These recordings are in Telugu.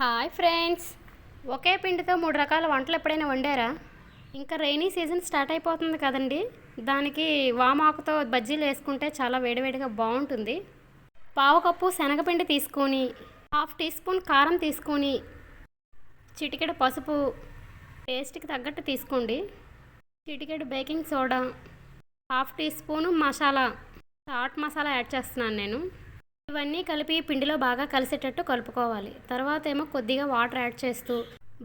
హాయ్ ఫ్రెండ్స్, ఒకే పిండితో 3 రకాల వంటలు ఎప్పుడైనా వండారా? ఇంకా రైనీ సీజన్ స్టార్ట్ అయిపోతుంది కదండి. దానికి వామాకుతో బజ్జీలు వేసుకుంటే చాలా వేడివేడిగా బాగుంటుంది. పావు కప్పు శనగపిండి తీసుకొని, హాఫ్ టీ స్పూన్ కారం తీసుకొని, చిటికెడు పసుపు, టేస్ట్కి తగ్గట్టు తీసుకోండి. చిటికెడు baking soda, half teaspoon masala, chaat masala add చేస్తున్నాను నేను. ఇవన్నీ కలిపి పిండిలో బాగా కలిసేటట్టు కలుపుకోవాలి. తర్వాత ఏమో కొద్దిగా వాటర్ యాడ్ చేస్తూ,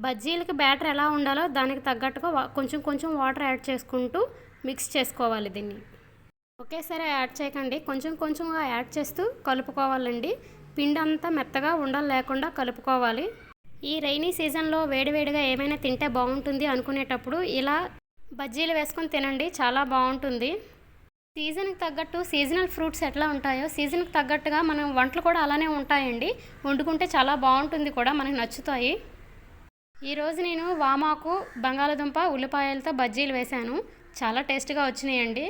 బజ్జీలకి బ్యాటర్ ఎలా ఉండాలో దానికి తగ్గట్టుగా కొంచెం కొంచెం వాటర్ యాడ్ చేసుకుంటూ మిక్స్ చేసుకోవాలి. దీన్ని ఒకేసారి యాడ్ చేయకండి, కొంచెం కొంచెంగా యాడ్ చేస్తూ కలుపుకోవాలండి. పిండి అంతా మెత్తగా ఉండలు లేకుండా కలుపుకోవాలి. ఈ రైనీ సీజన్లో వేడివేడిగా ఏమైనా తింటే బాగుంటుంది అనుకునేటప్పుడు ఇలా బజ్జీలు వేసుకొని తినండి, చాలా బాగుంటుంది. సీజన్కి తగ్గట్టు సీజనల్ ఫ్రూట్స్ ఎట్లా ఉంటాయో సీజన్కి తగ్గట్టుగా మనం వంటలు కూడా అలానే ఉంటాయండి. వండుకుంటే చాలా బాగుంటుంది కూడా, మనకు నచ్చుతాయి. ఈరోజు నేను వామాకు, బంగాళదుంప, ఉల్లిపాయలతో బజ్జీలు వేశాను. చాలా టేస్ట్గా వచ్చినాయండి.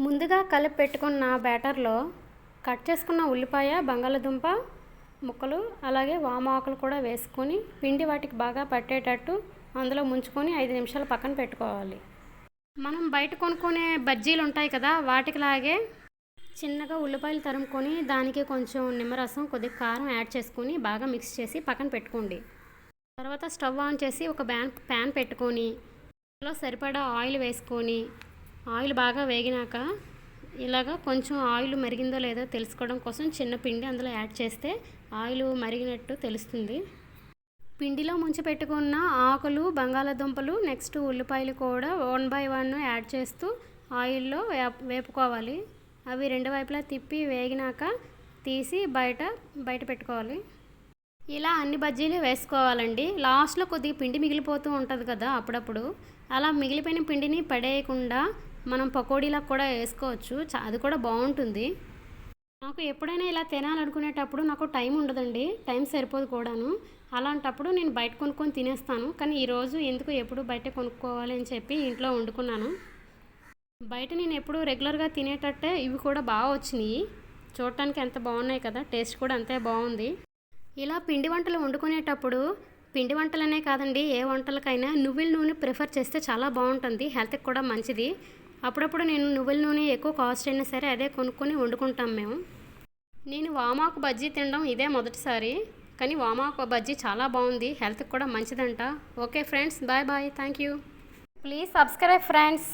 ముందుగా కలిపి పెట్టుకున్న బ్యాటర్లో కట్ చేసుకున్న ఉల్లిపాయ, బంగాళదుంప ముక్కలు అలాగే వామాకులు కూడా వేసుకొని పిండి వాటికి బాగా పట్టేటట్టు అందులో ముంచుకొని 5 నిమిషాలు పక్కన పెట్టుకోవాలి. మనం బయట కొనుక్కునే బజ్జీలు ఉంటాయి కదా, వాటికిలాగే చిన్నగా ఉల్లిపాయలు తరుముకొని దానికి కొంచెం నిమ్మరసం, కొద్దిగా కారం యాడ్ చేసుకొని బాగా మిక్స్ చేసి పక్కన పెట్టుకోండి. తర్వాత స్టవ్ ఆన్ చేసి ఒక ప్యాన్ పెట్టుకొని అందులో సరిపడా ఆయిల్ వేసుకొని, ఆయిల్ బాగా వేగినాక ఇలాగా కొంచెం ఆయిల్ మరిగిందో లేదో తెలుసుకోవడం కోసం చిన్న పిండి అందులో యాడ్ చేస్తే ఆయిల్ మరిగినట్టు తెలుస్తుంది. పిండిలో ముంచి పెట్టుకున్న ఆకులు, బంగాళాదుంపలు, నెక్స్ట్ ఉల్లిపాయలు కూడా 1 by 1 యాడ్ చేస్తూ ఆయిల్లో వేపుకోవాలి. అవి 2 వైపులా తిప్పి వేగినాక తీసి బయట పెట్టుకోవాలి. ఇలా అన్ని బజ్జీలు వేసుకోవాలండి. లాస్ట్లో కొద్దిగా పిండి మిగిలిపోతూ ఉంటుంది కదా అప్పుడప్పుడు, అలా మిగిలిపోయిన పిండిని పడేయకుండా మనం పకోడీలకు కూడా వేసుకోవచ్చు. అది కూడా బాగుంటుంది. నాకు ఎప్పుడైనా ఇలా తినాలనుకునేటప్పుడు నాకు టైం ఉండదండి, టైం సరిపోదు కూడాను. అలాంటప్పుడు నేను బయట కొనుక్కొని తినేస్తాను. కానీ ఈరోజు ఎందుకు ఎప్పుడు బయట కొనుక్కోవాలి అని చెప్పి ఇంట్లో వండుకున్నాను. బయట నేను ఎప్పుడు రెగ్యులర్గా తినేటట్టే ఇవి కూడా బాగా వచ్చినాయి. చూడటానికి ఎంత బాగున్నాయి కదా, టేస్ట్ కూడా అంతే బాగుంది. ఇలా పిండి వంటలు వండుకునేటప్పుడు పిండి వంటలనే కాదండి, ఏ వంటలకైనా నువ్వుల నూనె ప్రిఫర్ చేస్తే చాలా బాగుంటుంది, హెల్త్కి కూడా మంచిది. అప్పుడప్పుడు నేను నువ్వుల నూనె ఎక్కువ కాస్ట్ అయినా సరే అదే కొనుక్కొని వండుకుంటాం మేము. నేను వామాకు బజ్జీ తినడం ఇదే మొదటిసారి, కానీ వామాకు బజ్జీ చాలా బాగుంది, హెల్త్కి కూడా మంచిదంట. Okay friends, bye bye, thank you. Please subscribe friends.